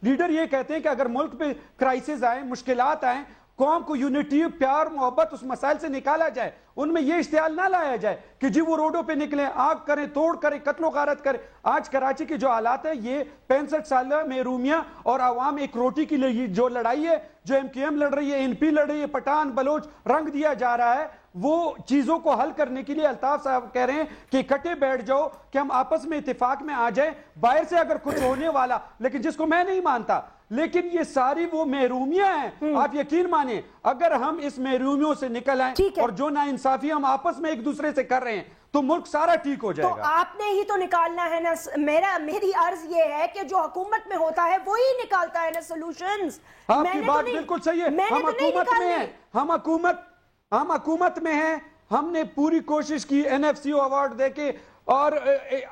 Leader یہ کہتے ہیں کہ اگر ملک پہ کرائسس آئیں، مشکلات آئیں، قوم کو یونٹی، پیار، محبت اس مسائل سے نکالا جائے، ان میں یہ اشتعال نہ لایا جائے کہ جی وہ روڈوں پہ نکلیں، آگ کریں، توڑ کریں، قتل و غارت کریں۔ آج کراچی کے جو حالات ہیں، یہ 65 سالہ محرومیہ اور عوام ایک روٹی کی لیے جو لڑائی ہے، جو MQM لڑ رہی ہے، NP لڑ رہی ہے، پٹھان بلوچ رنگ دیا جا رہا ہے، وہ چیزوں کو حل کرنے کے لیے الطاف صاحب کہہ رہے ہیں کہ اکٹھے بیٹھ جاؤ، کہ ہم آپس میں اتفاق میں آ جائیں، باہر سے اگر کچھ ہونے والا، لیکن جس کو میں نہیں مانتا، لیکن یہ ساری وہ محرومیاں ہیں۔ آپ یقین مانیں اگر ہم اس محرومیوں سے نکل آئیں اور جو ناانصافی ہم آپس میں ایک دوسرے سے کر رہے ہیں تو ملک سارا ٹھیک ہو جائے گا۔ تو آپ نے ہی تو نکالنا ہے نا، میری عرض یہ ہے کہ جو حکومت میں ہوتا ہے وہی نکالتا ہے نا سولوشنز۔ آپ کی بات بالکل صحیح ہے، ہم حکومت میں ہیں، ہم حکومت میں ہیں، ہم نے پوری کوشش کی NFCO ایوارڈ دے کے اور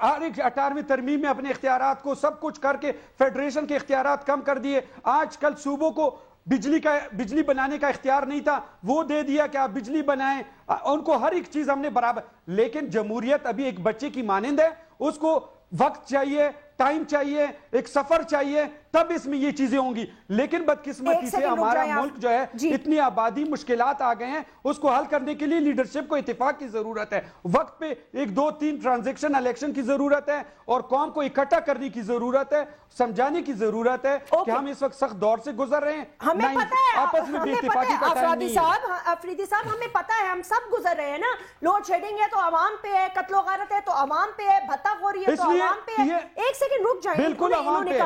ہر ایک 18ویں ترمیم میں اپنے اختیارات کو سب کچھ کر کے فیڈریشن کے اختیارات کم کر دیے۔ آج کل صوبوں کو بجلی بنانے کا اختیار نہیں تھا، وہ دے دیا کہ آپ بجلی بنائیں، ان کو ہر ایک چیز ہم نے برابر۔ لیکن جمہوریت ابھی ایک بچے کی مانند ہے، اس کو وقت چاہیے، ٹائم چاہیے، ایک سفر چاہیے، تب اس میں یہ چیزیں ہوں گی۔ لیکن بدقسمتی سے ہمارا ملک جو ہے اتنی آبادی، مشکلات آ گئے ہیں، اس کو حل کرنے کے لیے لیڈرشپ کو اتفاق کی ضرورت ہے، وقت پہ 1 2 3 ٹرانزیکشن الیکشن کی ضرورت ہے، اور قوم کو اکٹھا کرنے کی ضرورت ہے، سمجھانے کی ضرورت ہے کہ ہم اس وقت سخت دور سے گزر رہے ہیں، ہمیں پتہ ہے، آپس میں بے اتفاقی کا ٹائم نہیں ہے۔ افریدی صاحب ہمیں پتہ ہے، ہم سب گزر رہے ہیں نا، لوڈ شیڈنگ ہے تو عوام پہ ہے، قتل و غارت ہے تو عوام پہ ہے، بھتہ خوری ہے تو عوام پہ ہے۔ ایک سیکنڈ رک جائیں، بالکل عوام پہ،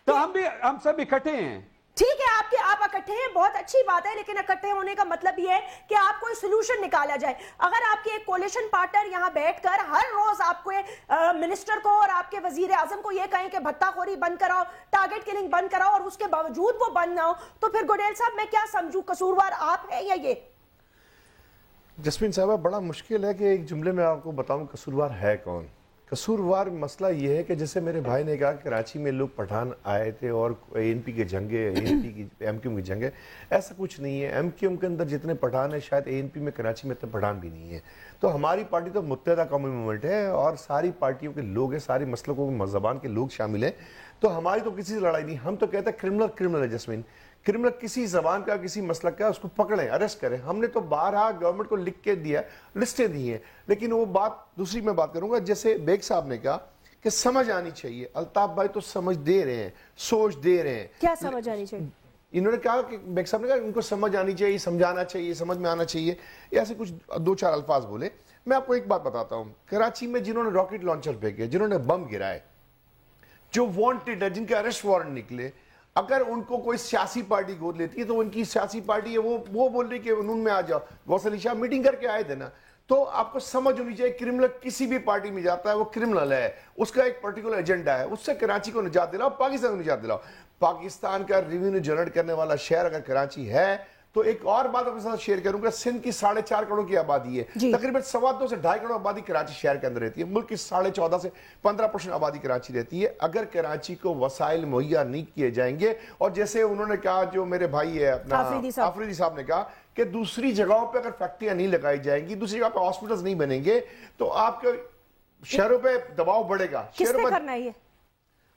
تو ہم سب اکٹھے ہیں۔ ٹھیک ہے، آپ اکٹھے ہیں، بہت اچھی بات ہے، لیکن اکٹھے ہونے کا مطلب یہ ہے کہ آپ کوئی سلوشن نکالا جائے۔ اگر آپ کے ایک کولیشن پارٹنر یہاں بیٹھ کر ہر روز آپ کو منسٹر کو اور آپ کے وزیر اعظم کو یہ کہیں کہ بھتہ خوری بند کراؤ، ٹارگٹ کلنگ بند کراؤ، اور اس کے باوجود وہ بند نہ ہو، تو پھر گڈیل صاحب میں کیا سمجھوں، قصوروار آپ ہیں یا یہ؟ جسمین صاحبہ بڑا مشکل ہے کہ ایک جملے میں آپ کو بتاؤں قصوروار ہے کون۔ قصوروار مسئلہ یہ ہے کہ جیسے میرے بھائی نے کہا کراچی میں لوگ پٹھان آئے تھے اور ANP کے جنگیں، ANP کی MQM کی جنگیں، ایسا کچھ نہیں ہے۔ MQM کے اندر جتنے پٹھان ہیں شاید ANP میں کراچی میں اتنے پٹھان بھی نہیں ہیں۔ تو ہماری پارٹی تو متحدہ قومی موومنٹ ہے اور ساری پارٹیوں کے لوگ ہیں، ساری مسلکوں کے زبان کے لوگ شامل ہیں، تو ہماری تو کسی سے لڑائی نہیں۔ ہم تو کہتے ہیں کرمنل ہے جسمین، کرمنل کسی زبان کا، کسی مسلک کا، اس کو پکڑیں، اریسٹ کریں۔ ہم نے تو بارہا گورنمنٹ کو لکھ کے دیا، لسٹیں دی ہیں، لیکن وہ بات دوسری میں بات کروں گا۔ جیسے بیگ صاحب نے کہا کہ سمجھ آنی چاہیے، الطاف بھائی تو سمجھ دے رہے ہیں، سوچ دے رہے ہیں۔ کیا سمجھ آنی چاہیے؟ انہوں نے کہا کہ بیگ صاحب نے کہا ان کو سمجھ آنی چاہیے، سمجھانا چاہیے، سمجھ میں آنا چاہیے، ایسے کچھ 2 4 الفاظ بولے۔ میں آپ کو ایک بات بتاتا ہوں، کراچی میں جنہوں نے راکٹ لانچر پھینکے، جنہوں نے بم گرائے، جو وانٹڈ ہے، جن کے اریسٹ وارنٹ نکلے، اگر ان کو کوئی سیاسی پارٹی گود لیتی ہے تو ان کی سیاسی پارٹی ہے وہ بول رہی کہ انہوں میں آ جاؤ۔ غوث علی شاہ میٹنگ کر کے آئے تھے نا، تو آپ کو سمجھ ہونی چاہیے کرمنل کسی بھی پارٹی میں جاتا ہے وہ کرمنل ہے، اس کا ایک پرٹیکولر ایجنڈا ہے، اس سے کراچی کو نجات دلاؤ، پاکستان کو نجات دلاؤ۔ پاکستان کا ریونیو جنریٹ کرنے والا شہر اگر کراچی ہے تو ایک اور بات اپنے ساتھ شیئر کروں گا، سندھ کی 4.5 کروڑ کی آبادی ہے، تقریباً 2.25 سے 2.5 کروڑ آبادی کراچی شہر کے اندر رہتی ہے، ملک کی 14.5 سے 15% آبادی کراچی رہتی ہے۔ اگر کراچی کو وسائل مہیا نہیں کیے جائیں گے، اور جیسے انہوں نے کہا، جو میرے بھائی ہے اپنا آفریدی صاحب نے کہا کہ دوسری جگہوں پہ اگر فیکٹریاں نہیں لگائی جائیں گی، دوسری جگہ پہ ہاسپٹلز نہیں بنیں گے، تو آپ کے شہروں پہ دباؤ بڑھے گا۔ کس نے کرنا ہے یہ؟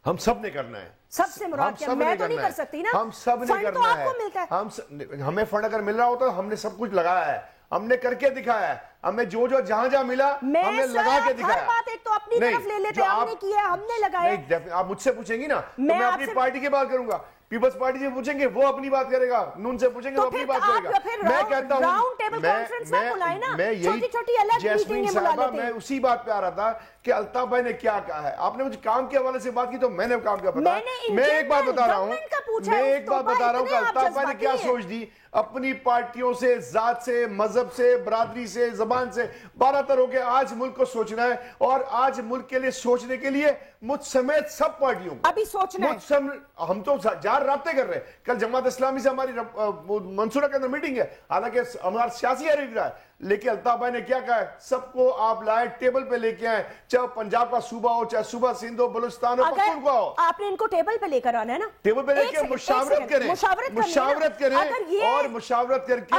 ہم سب نے کرنا ہے۔ سب سے مراد کیا؟ میں تو نہیں کر سکتی نا، ہم سب نے کرنا ہے۔ ہمیں فنڈ اگر مل رہا ہوتا تو ہم نے سب کچھ لگایا ہے، ہم نے کر کے دکھایا ہے، ہمیں جو جہاں ملا ہم نے لگا کے دکھایا۔ ہر بات ایک تو اپنی طرف لے لیتے، ہم نے کیا، ہم نے لگایا۔ آپ مجھ سے پوچھیں گی نا تو میں اپنی پارٹی کی بات کروں گا، پیپلز پارٹی سے پوچھیں گے وہ اپنی بات کرے گا، نون سے پوچھیں گے وہ اپنی بات کرے گا۔ میں کہتا ہوں میں یہی جیسمین صاحبہ، میں اسی بات پہ آ رہا تھا کہ الطاف بھائی نے کیا کہا ہے۔ آپ نے مجھے کام کے حوالے سے بات کی تو میں نے کام کا بتایا۔ میں ایک بات بتا رہا ہوں کہ الطاف بھائی نے کیا سوچ دی، اپنی پارٹیوں سے، ذات سے، مذہب سے، برادری سے، زبان سے 12 تر ہو کے آج ملک کو سوچنا ہے، اور آج ملک کے لیے سوچنے کے لیے مجھ سمیت سب پارٹیوں کو ابھی سوچنا ہے۔ ہم تو جار رابطے کر رہے ہیں۔ کل جماعت اسلامی سے ہماری منصورہ کے اندر میٹنگ ہے، حالانکہ ہمارا سیاسی حریف رہا ہے، لیکن الطاف بھائی نے کیا کہا ہے, سب کو آپ لائیں ٹیبل پہ لے کے آئیں, چاہے پنجاب کا صوبہ ہو, چاہے صوبہ سندھ ہو, بلوچستان ہو, پختونخوا ہو. آپ نے ان کو ٹیبل پہ لے کر آنا ہے نا, ٹیبل پہ لے کے مشاورت کریں, مشاورت کریں, اور مشاورت کر کے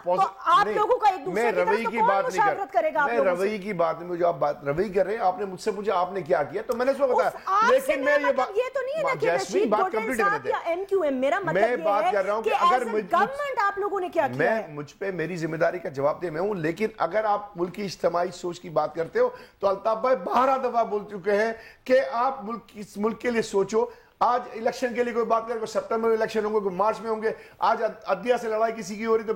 وہ آپ لوگوں کا ایک دوسرے میں رویے کی بات نہیں کرے گا, میں رویے کی بات نہیں, جو آپ بات رویے کر رہے ہیں, آپ نے مجھ سے پوچھا آپ نے کیا کیا, تو میں نے اس کو بتایا. لیکن میں یہ بات, یہ تو نہیں ہے نا کہ جیسمین بات کمپلیٹ کرنے دیں, ایم کیو ایم, میرا مطلب میں بات کر رہا ہوں کہ اگر گورنمنٹ آپ لوگوں نے کیا کیا میں مجھ پہ میری ذمہ داری کا جواب دے میں ہوں, لیکن اگر آپ ملک کی اجتماعی سوچ کی بات کرتے ہو تو الطاف بھائی 12 دفعہ بول چکے ہیں کہ آپ ملک کے لیے سوچو. آج الیکشن کے لیے کوئی بات کرے, کوئی سپٹمبر میں الیکشن ہوں گے, کوئی مارچ میں ہوں گے, آج عدلیہ سے لڑائی کسی کی ہو رہی تو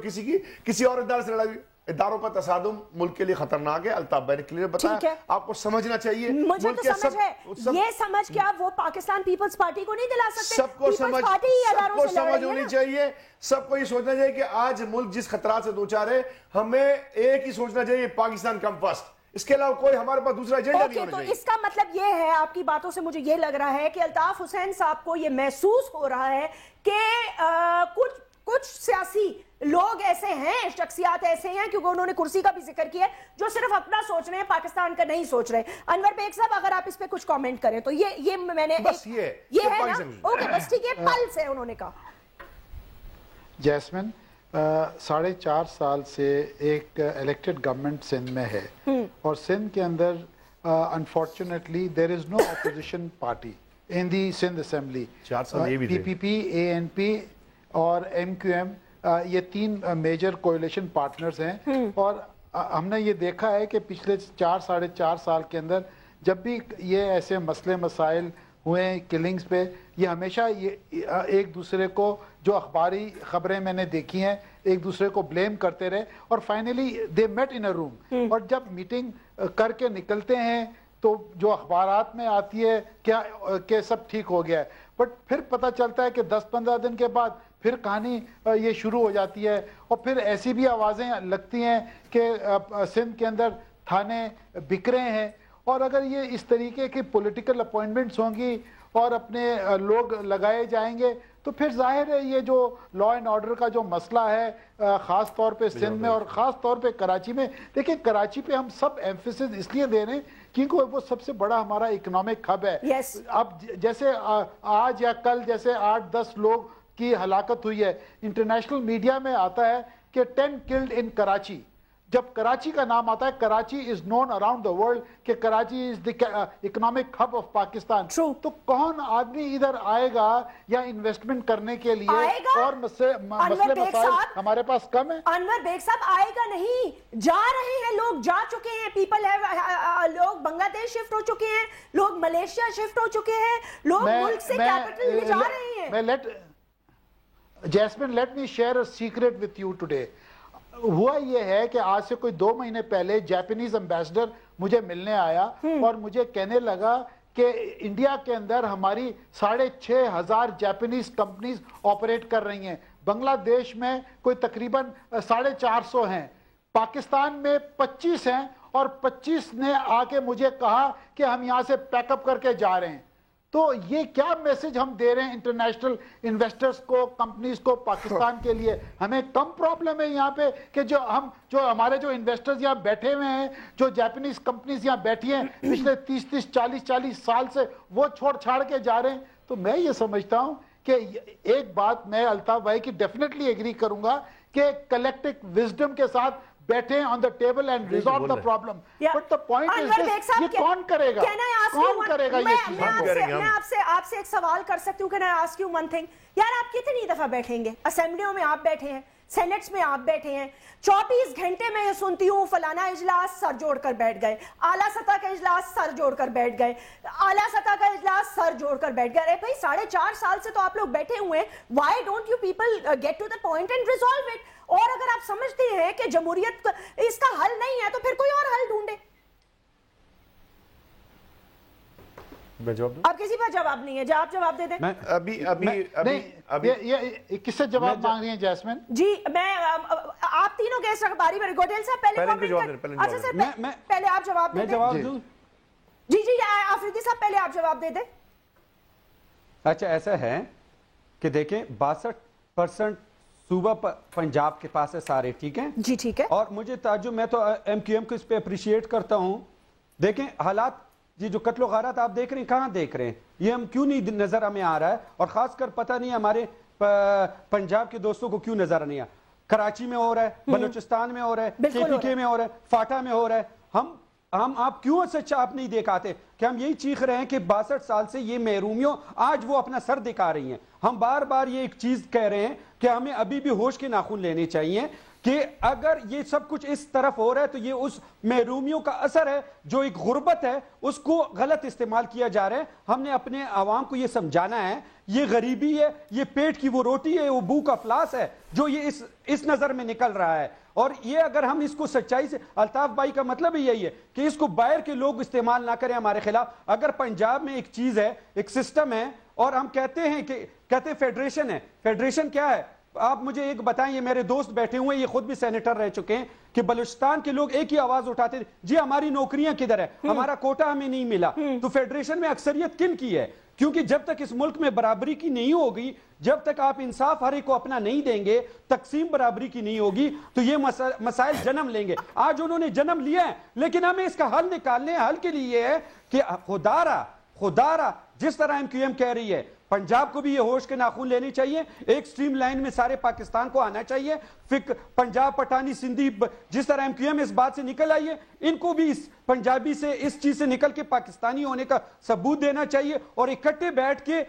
کسی اور ادارے سے لڑائی, اداروں پر تصادم ملک کے لیے خطرناک ہے. الطاف بھائی نے کلیئر بتایا, آپ کو سمجھنا چاہیے. مجھے تو سمجھ ہے, یہ سمجھ کیا وہ پاکستان پیپلز پارٹی کو نہیں دلا سکتے, سب کو سمجھ ہونی چاہیے, سب کو یہ سوچنا چاہیے کہ آج ملک جس خطرات سے دوچار ہے, ہمیں ایک ہی سوچنا چاہیے, پاکستان کم فرسٹ, اس کے علاوہ کوئی ہمارے پاس دوسرا ایجنڈا نہیں ہونا چاہیے. تو اس کا مطلب یہ ہے, آپ کی باتوں سے مجھے یہ لگ رہا ہے کہ الطاف حسین صاحب کو یہ محسوس ہو رہا ہے کہ کچھ سیاسی لوگ ایسے ہیں, شخصیات ایسے ہیں, کیونکہ انہوں نے کرسی کا بھی ذکر کیا ہے, جو صرف اپنا سوچ رہے ہیں, پاکستان کا نہیں سوچ رہے. انور بیگ صاحب اگر آپ اس پہ کچھ کامنٹ کریں تو یہ میں نے بس یہ ہے نا, اوکے بس ٹھیک ہے, پلس ہے انہوں نے کہا. جیسمن 4.5 سال سے ایک الیکٹڈ گورنمنٹ سندھ میں ہے, اور سندھ کے اندر unfortunately there is know opposition party in the Sindh assembly. P P P, a N P اور ایم کیو ایم, یہ 3 میجر کوئلیشن پارٹنرز ہیں. اور ہم نے یہ دیکھا ہے کہ پچھلے 4.5 سال کے اندر جب بھی یہ ایسے مسئلے مسائل ہوئے ہیں کلنگز پہ, یہ ہمیشہ یہ ایک دوسرے کو, جو اخباری خبریں میں نے دیکھی ہیں, ایک دوسرے کو بلیم کرتے رہے, اور فائنلی دے میٹ ان اے روم, اور جب میٹنگ کر کے نکلتے ہیں تو جو اخبارات میں آتی ہے کہ سب ٹھیک ہو گیا ہے, بٹ پھر پتہ چلتا ہے کہ 10-15 دن کے بعد پھر کہانی یہ شروع ہو جاتی ہے, اور پھر ایسی بھی آوازیں لگتی ہیں کہ سندھ کے اندر تھانے بکرے ہیں. اور اگر یہ اس طریقے کی پولیٹیکل اپوائنٹمنٹس ہوں گی اور اپنے لوگ لگائے جائیں گے, تو پھر ظاہر ہے یہ جو لا اینڈ آرڈر کا جو مسئلہ ہے, خاص طور پہ سندھ میں اور خاص طور پہ کراچی میں, دیکھیں کراچی پہ ہم سب ایمفیسس اس لیے دے رہے ہیں کیونکہ وہ سب سے بڑا ہمارا اکنامک ہب ہے. اب جیسے آج یا کل جیسے 8-10 لوگ کی ہلاکت ہوئی ہے, انٹرنیشنل میڈیا میں آتا ہے کہ 10 killed in کراچی. جب کراچی کا نام آتا ہے, Karachi is known around the world کہ Karachi is the economic hub of Pakistan. تو کون آدمی ادھر آئے گا یا انویسٹمنٹ کرنے کے لیے, اور مسئلے مسائل ہمارے پاس کم ہیں. انور بیگ صاحب آئے گا نہیں, جا رہے ہیں لوگ, جا چکے ہیں, پیپل لوگ بنگلہ دیش شفٹ ہو چکے ہیں, لوگ ملیشیا شفٹ ہو چکے ہیں, لوگ ملک سے کیپٹل میں جا رہے ہیں. Jasmine, let me share a secret with you today. ہوا یہ ہے کہ آج سے کوئی 2 مہینے پہلے جاپانیز امبیسڈر مجھے ملنے آیا اور مجھے کہنے لگا کہ انڈیا کے اندر ہماری 6,500 جاپانیز کمپنیز آپریٹ کر رہی ہیں, بنگلہ دیش میں کوئی تقریباً 450 ہیں, پاکستان میں 25 ہیں, اور 25 نے آ کے مجھے کہا کہ ہم یہاں سے پیک اپ کر کے جا رہے ہیں. تو یہ کیا میسج ہم دے رہے ہیں انٹرنیشنل انویسٹرز کو, کمپنیز کو, پاکستان کے لیے؟ ہمیں کم پرابلم ہے یہاں پہ کہ جو ہمارے جو انویسٹرز یہاں بیٹھے ہوئے ہیں, جو جاپانیز کمپنیز یہاں بیٹھی ہیں پچھلے 30 40 سال سے, وہ چھوڑ چھاڑ کے جا رہے ہیں. تو میں یہ سمجھتا ہوں کہ ایک بات میں الطاف بھائی کی ڈیفینیٹلی ایگری کروں گا کہ کلیکٹو وزڈم کے ساتھ بیٹھے on the table and resolve the problem. But the point is this, یہ کون کرے گا؟ کون کرے گا یہ چیز؟ میں آپ سے ایک سوال کر سکتی ہوں, کہ I ask you one thing, یار آپ کتنی دفعہ بیٹھیں گے؟ اسمبلیوں میں آپ بیٹھے ہیں, سینٹس میں آپ بیٹھے ہیں, 24 گھنٹے میں یہ سنتی ہوں فلانا اجلاس سر جوڑ کر بیٹھ گئے, اعلیٰ سطح کا اجلاس سر جوڑ کر بیٹھ گئے, اعلیٰ سطح کا اجلاس سر جوڑ کر بیٹھ گئے. بھائی 4.5 سال سے تو آپ لوگ بیٹھے ہوئے ہیں, why don't you people get to the point and resolve it? اور اگر آپ سمجھتے ہیں کہ جمہوریت اس کا حل نہیں ہے تو پھر کوئی اور حل ڈھونڈے. آپ کسی پر جواب نہیں ہے, آپ جواب دے دیں. ابھی کس سے جواب مانگ رہی ہیں جیسمن؟ جی میں آپ تینوں کے اس باری میں گوڈیل صاحب پہلے اچھا سر پہلے آپ جواب دے دیں. جی آفریدی صاحب پہلے آپ جواب دے دیں. اچھا ایسا ہے کہ دیکھیں 62% صوبہ پنجاب کے پاس ہے سارے, ٹھیک ہیں جی ٹھیک ہے, اور مجھے تعجب, میں تو ایم کیو ایم کو اس پہ اپریشیٹ کرتا ہوں. دیکھیں حالات, یہ جو قتل و غارات آپ دیکھ رہے ہیں, کہاں دیکھ رہے ہیں, یہ ہم کیوں نہیں نظر ہمیں آ رہا ہے, اور خاص کر پتہ نہیں ہمارے پنجاب کے دوستوں کو کیوں نظر نہیں آ. کراچی میں ہو رہا ہے, بلوچستان میں ہو رہا ہے, کے پی کے میں ہو رہا ہے, فاٹا میں ہو رہا ہے. ہم آپ کیوں سچا آپ نہیں دکھاتے کہ ہم یہی چیخ رہے ہیں کہ 62 سال سے یہ محرومیوں آج وہ اپنا سر دکھا رہی ہیں. ہم بار بار یہ ایک چیز کہہ رہے ہیں کہ ہمیں ابھی بھی ہوش کے ناخن لینے چاہیے کہ اگر یہ سب کچھ اس طرف ہو رہا ہے تو یہ اس محرومیوں کا اثر ہے, جو ایک غربت ہے اس کو غلط استعمال کیا جا رہا ہے. ہم نے اپنے عوام کو یہ سمجھانا ہے یہ غریبی ہے, یہ پیٹ کی وہ روٹی ہے, وہ بھوک کا افلاس ہے جو یہ اس نظر میں نکل رہا ہے. اور یہ اگر ہم اس کو سچائی سے, الطاف بھائی کا مطلب یہی ہے کہ اس کو باہر کے لوگ استعمال نہ کریں ہمارے خلاف. اگر پنجاب میں ایک چیز ہے, ایک سسٹم ہے, اور ہم کہتے ہیں کہ فیڈریشن ہے. فیڈریشن کیا ہے آپ مجھے ایک بتائیں, یہ میرے دوست بیٹھے ہوئے ہیں, یہ خود بھی سینیٹر رہ چکے ہیں, کہ بلوچستان کے لوگ ایک ہی آواز اٹھاتے تھے, جی ہماری نوکریاں کدھر ہے, ہمارا کوٹا ہمیں نہیں ملا. تو فیڈریشن میں اکثریت کن کی ہے؟ کیونکہ جب تک اس ملک میں برابری کی نہیں ہوگی, جب تک آپ انصاف ہر ایک کو اپنا نہیں دیں گے, تقسیم برابری کی نہیں ہوگی, تو یہ مسائل جنم لیں گے. آج انہوں نے جنم لیا ہے, لیکن ہمیں اس کا حل نکالنے, حل کے لیے یہ ہے کہ خدا را جس طرح ایم کیو ایم کہہ رہی ہے, پنجاب کو بھی یہ ہوش کے ناخن لینی چاہیے, ایک سٹریم لائن میں سارے پاکستان کو آنا چاہیے. پنجاب, پٹھانی, سندھی, جس طرح ایم کیو ایم اس بات سے نکل آئی ہے, ان کو بھی اس پنجابی سے, اس چیز سے نکل کے پاکستانی ہونے کا ثبوت دینا چاہیے, اور اکٹھے بیٹھ کے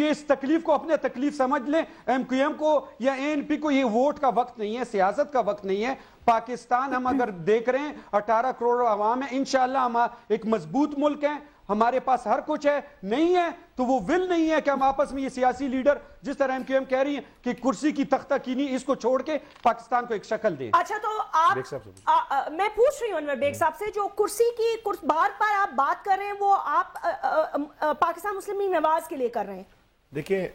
اس تکلیف کو اپنے تکلیف سمجھ لیں. ایم کیو ایم کو یا اے این پی کو یہ ووٹ کا وقت نہیں ہے, سیاست کا وقت نہیں ہے. پاکستان ہم اگر دیکھ رہے ہیں 18 کروڑ عوام ہے, انشاءاللہ ہم ایک مضبوط ملک ہیں, ہمارے پاس ہر کچھ ہے. نہیں ہے تو وہ ول نہیں ہے کہ ہم آپس میں یہ سیاسی لیڈر جس طرح ایم کیو ایم کہہ رہی ہیں کہ کرسی کی تختہ کینی, اس کو چھوڑ کے پاکستان کو ایک شکل دیں. اچھا تو آپ, میں پوچھ رہی ہوں انور بیگ صاحب سے, جو کرسی کی بار بار آپ بات کر رہے ہیں, وہ آپ پاکستان مسلم لیگ نواز کے لیے کر رہے ہیں. دیکھیں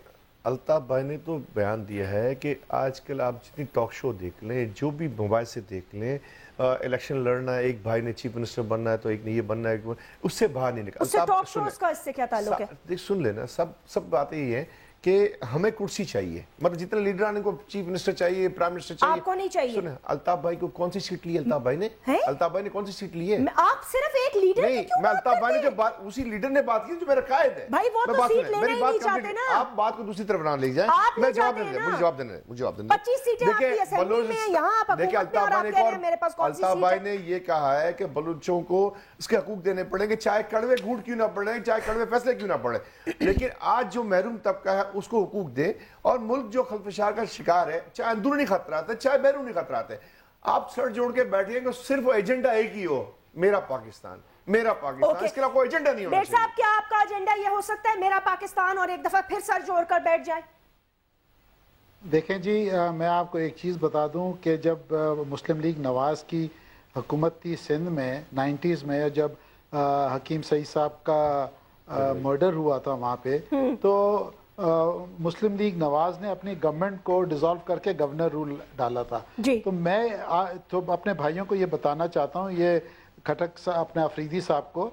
الطاف بھائی نے تو بیان دیا ہے کہ آج کل آپ جتنی ٹاک شو دیکھ لیں, جو بھی موبائل سے دیکھ لیں, الیکشن لڑنا ہے, ایک بھائی نے چیف منسٹر بننا ہے تو ایک نے یہ بننا ہے, اس سے باہر نہیں نکل. اس سے ٹاک شوز کا اس سے کیا تعلق ہے؟ سن لینا, سب باتیں یہ ہیں کہ ہمیں کرسی چاہیے, مطلب جتنے لیڈران کو چیف منسٹر چاہیے, پرائم منسٹر چاہیے. آپ کو نہیں چاہیے؟ سنیں, الطاف بھائی کو کون سی سیٹ لی الطاف بھائی نے؟ الطاف بھائی نے کون سی سیٹ لی ہے؟ آپ صرف ایک لیڈر نہیں, میں الطاف بھائی نے جو بات, اسی لیڈر نے بات کی جو میرا قائد ہے. بھائی وہ تو سیٹ لینا ہی نہیں چاہتے نا. آپ بات کو دوسری طرف نہ لے جائیں, میں جواب دینے دیں, مجھے جواب دینے دیں, 25 سیٹیں آپ کی اسمبلی میں, یہاں آپ حکومت میں, اور آپ کہہ رہے ہیں میرے پاس کون سی سیٹ ہے. الطاف بھائی نے یہ کہا ہے کہ بلوچوں کو اس کے حقوق دینے پڑیں گے, چاہے کڑوے گھونٹ کیوں نہ پڑیں, چاہے کڑوے فیصلے کیوں نہ پڑیں, لیکن آج جو محروم طبقہ ہے اس کو حقوق دے. اور ملک جو خلفشار کا شکار ہے, چاہے اندرونی خطرات ہے چاہے بیرونی خطرات ہے, آپ سر جوڑ کے بیٹھیں کہ صرف ایجنڈا ایک ہی ہو, میرا پاکستان, میرا پاکستان, اس کے علاوہ کوئی ایجنڈا نہیں ہونا چاہیے. بیگ صاحب کیا آپ کا ایجنڈا یہ ہو سکتا ہے میرا پاکستان, اور ایک دفعہ پھر سر جوڑ کر بیٹھ جائے؟ دیکھیں جی, میں آپ کو ایک چیز بتا دوں کہ جب مسلم لیگ نواز کی حکومت تھی سندھ میں 90s میں, جب حکیم سعید صاحب کا مرڈر ہوا تھا وہاں پہ, تو مسلم لیگ نواز نے اپنی گورنمنٹ کو ڈیزالو کر کے گورنر رول ڈالا تھا. تو میں تو اپنے بھائیوں کو یہ بتانا چاہتا ہوں, یہ کھٹک اپنے افریدی صاحب کو,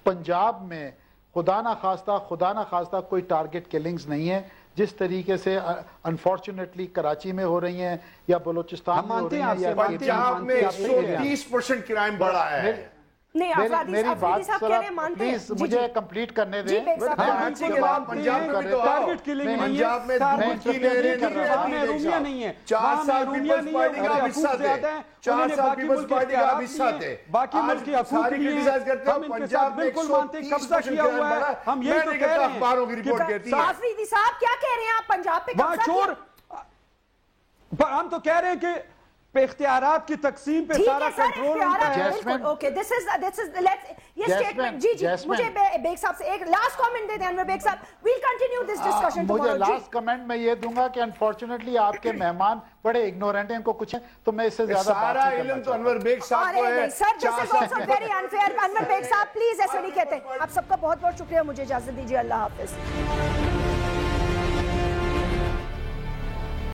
پنجاب میں خدا نہ خواستہ کوئی ٹارگٹ کلنگز نہیں ہے جس طریقے سے انفارچونیٹلی کراچی میں ہو رہی ہیں یا بلوچستان میں ہو رہی ہیں, یا پنجاب میں 130% کرائم بڑھا ہے. میری بات پلیز مجھے کمپلیٹ کرنے دیں. پنجاب میں پنجاب میں 4 سال پیپلز پارٹی کا حصہ تھے, 4 سال پیپلز پارٹی کا حصہ تھے, باقی ملک کے ساری کرٹیسائز کرتے ہیں. پنجاب میں 130% کرائم بڑھا ہے. ہم یہ تو کہہ رہے ہیں, اخباروں کی رپورٹ کہتی ہے. آفریدی صاحب کیا کہہ رہے ہیں آپ, پنجاب پہ قبضہ کیا؟ ہم تو کہہ رہے ہیں کہ اختیارات کی تقسیم پہ سارا کنٹرول ہوتا ہے. اوکے, دس از یہ سٹیٹمنٹ. جی مجھے بیگ صاحب سے ایک لاسٹ کامنٹ دے دیں انور بیگ صاحب, we'll continue this discussion tomorrow. مجھے لاسٹ کمنٹ میں یہ دوں گا کہ انفارچونیٹلی آپ کے مہمان بڑے اگنورنٹ ہیں, ان کو کچھ ہے تو میں اس سے زیادہ سارا علم تو انور بیگ صاحب کو ہے. Sir this is also very unfair. Anwar Baig sahab please ایسے نہیں کہتے. آپ سب کا بہت بہت شکریہ, مجھے اجازت دیجیے, اللہ حافظ.